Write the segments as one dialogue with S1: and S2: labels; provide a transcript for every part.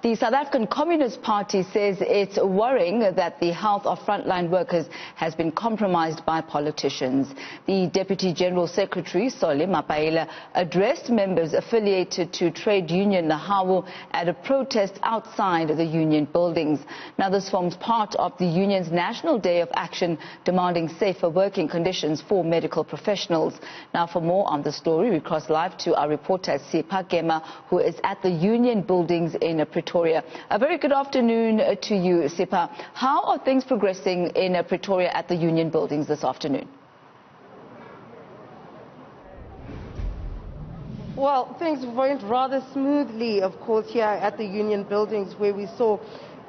S1: The South African Communist Party says it's worrying that the health of frontline workers has been compromised by politicians. The Deputy General Secretary, Solly Mapaela, addressed members affiliated to trade union Nahawu at a protest outside the union buildings. Now, this forms part of the union's National Day of Action demanding safer working conditions for medical professionals. Now, for more on the story, we cross live to our reporter, Sipha Gema, who is at the union buildings in Pretoria. A very good afternoon to you, Sipha. How are things progressing in Pretoria at the union buildings this afternoon?
S2: Well, things went rather smoothly, of course, here at the union buildings, where we saw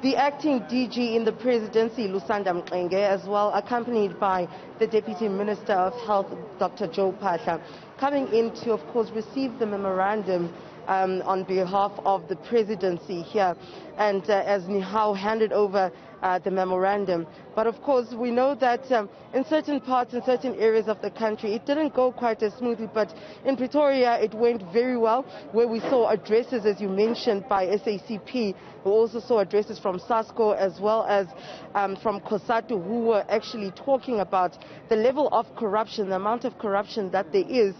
S2: the acting DG in the presidency, Lusanda Mxenge, as well, accompanied by the Deputy Minister of Health, Dr. Joe Phaahla, coming in to, of course, receive the memorandum on behalf of the presidency here, and as Nihau handed over the memorandum. But of course, we know that in certain parts, in certain areas of the country, it didn't go quite as smoothly, but in Pretoria it went very well, where we saw addresses, as you mentioned, by SACP. We also saw addresses from SASCO as well as from COSATU, who were actually talking about the level of corruption, the amount of corruption that there is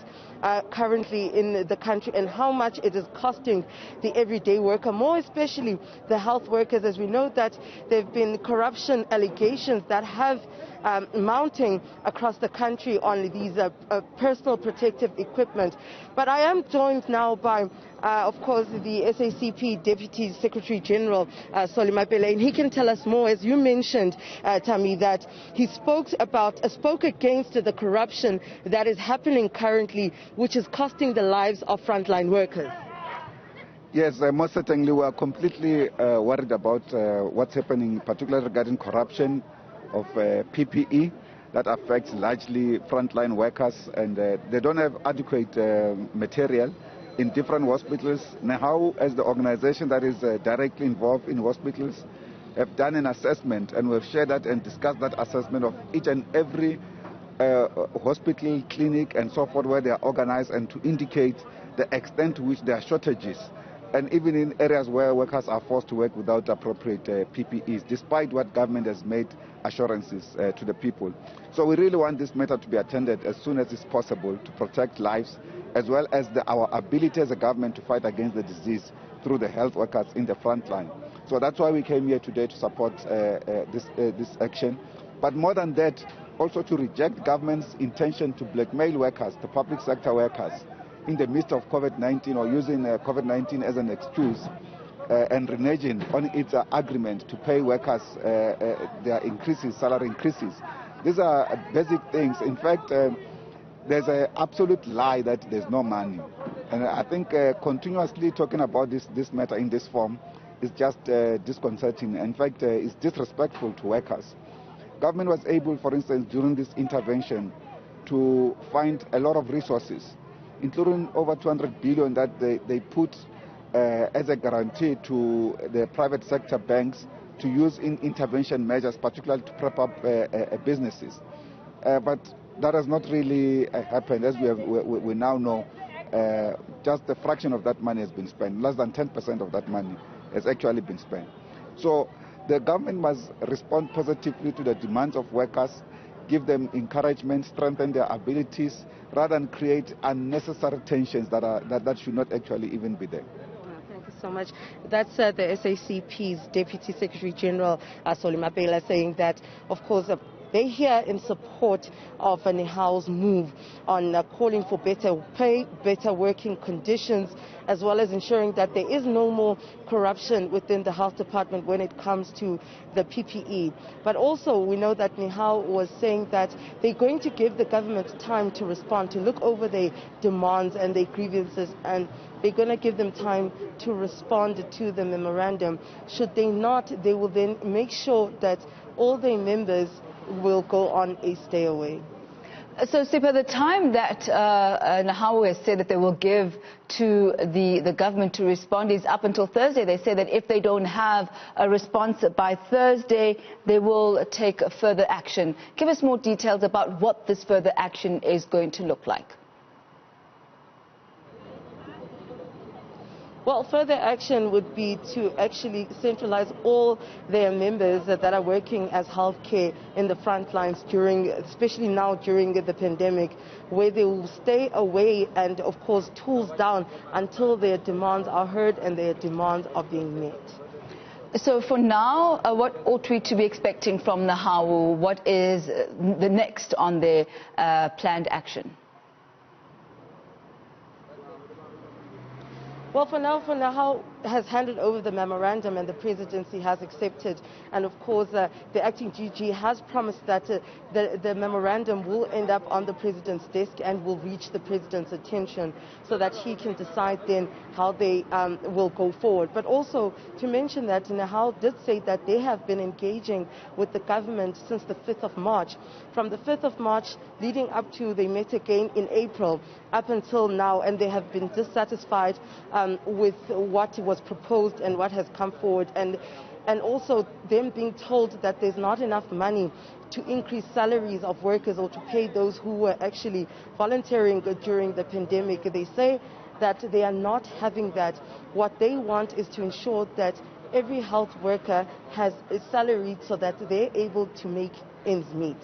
S2: currently in the country, and how much it is costing the everyday worker, more especially the health workers, as we know that there have been corruption allegations that have mounting across the country on these personal protective equipment. But I am joined now by, of course, the SACP Deputy Secretary General, Solly Mapaela, and he can tell us more. As you mentioned, Tammy, that he spoke against the corruption that is happening currently, which is costing the lives of frontline workers.
S3: Yes, most certainly we are completely worried about what's happening, particularly regarding corruption of PPE that affects largely frontline workers, and they don't have adequate material in different hospitals. Now, as the organization that is directly involved in hospitals, have done an assessment, and we've shared that and discussed that assessment of each and every hospital, clinic and so forth, where they are organized, and to indicate the extent to which there are shortages, and even in areas where workers are forced to work without appropriate PPEs, despite what government has made assurances to the people. So we really want this matter to be attended as soon as it's possible to protect lives, as well as our ability as a government to fight against the disease through the health workers in the front line. So that's why we came here today to support this action. But more than that, also to reject government's intention to blackmail workers, the public sector workers, in the midst of COVID-19, or using COVID-19 as an excuse and reneging on its agreement to pay workers their increases, salary increases. These are basic things. In fact, there's an absolute lie that there's no money. And I think continuously talking about this matter in this form is just disconcerting. In fact, it's disrespectful to workers. Government was able, for instance, during this intervention, to find a lot of resources, including over 200 billion that they put as a guarantee to the private sector banks to use in intervention measures, particularly to prep up businesses. But that has not really happened. As we now know, just a fraction of that money has been spent. Less than 10% of that money has actually been spent. So the government must respond positively to the demands of workers, give them encouragement, strengthen their abilities, rather than create unnecessary tensions that should not actually even be there.
S2: Thank you so much. That's the SACP's Deputy Secretary General, Solly Mapaela, saying that, of course, they're here in support of Nihau's move on calling for better pay, better working conditions, as well as ensuring that there is no more corruption within the health department when it comes to the PPE. But also, we know that Nihau was saying that they're going to give the government time to respond, to look over their demands and their grievances, and they're going to give them time to respond to the memorandum. Should they not, they will then make sure that all their members will go on a stay away.
S1: So, Sipha, the time that Nahau has said that they will give to the government to respond is up until Thursday. They say that if they don't have a response by Thursday, they will take further action. Give us more details about what this further action is going to look like.
S2: Well, further action would be to actually centralize all their members that are working as healthcare in the front lines especially now during the pandemic, where they will stay away and, of course, tools down until their demands are heard and their demands are being met.
S1: So for now, what ought we to be expecting from the HAWU? What is the next on their planned action?
S2: Well, for now, HAWU has handed over the memorandum and the presidency has accepted. And of course, the acting DG has promised that the memorandum will end up on the president's desk and will reach the president's attention so that he can decide then how they will go forward. But also to mention that HAWU did say that they have been engaging with the government since the 5th of March. From the 5th of March leading up to they met again in April up until now, and they have been dissatisfied with what was proposed and what has come forward, and also them being told that there's not enough money to increase salaries of workers or to pay those who were actually volunteering during the pandemic. They say that they are not having that. What they want is to ensure that every health worker has a salary so that they're able to make ends meet.